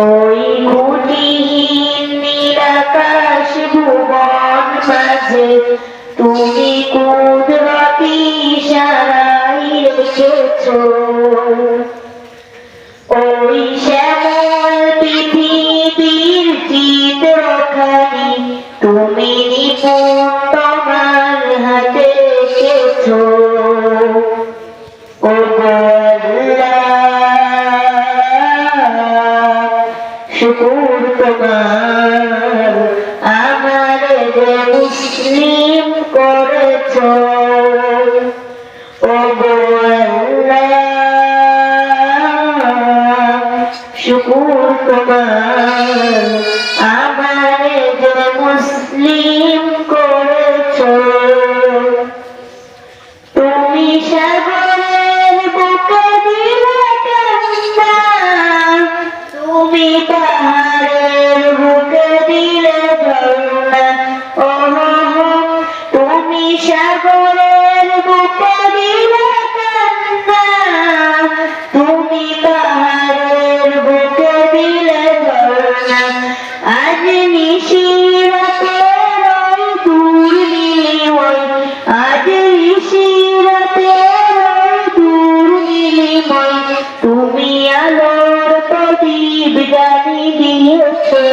ওই খুঁটিহীন নীলাকাশ ভুবন মাঝে তুমি কুদরতি ইশারায় রেখেছো। ওই শ্যামল পৃথিবীর চিত্রখানি তুমি নিপুণ তোমার হাতে রেখেছো। ও শুকুর তোমার আমার যে মুসলিম করেছো। ও শুকুর তোমার আমার যে মুসলিম করেছো। তুমি সাগরের বুকে দিলে কান্না, তুমি পাহাড়ের বুকে দিলে ঝর্ণা। ও তুমি সাগরের বুকে দিলে কান্না, তুমি পাহাড়ের বুকে দিলে ঝর্ণা। আজ নিশিরাতের ওই দূর নীলিময়, আজ নিশিরাতের ওই দূর নীলিময় তুমি আলোর প্রদীপ জ্বালিয়ে দিয়েছো।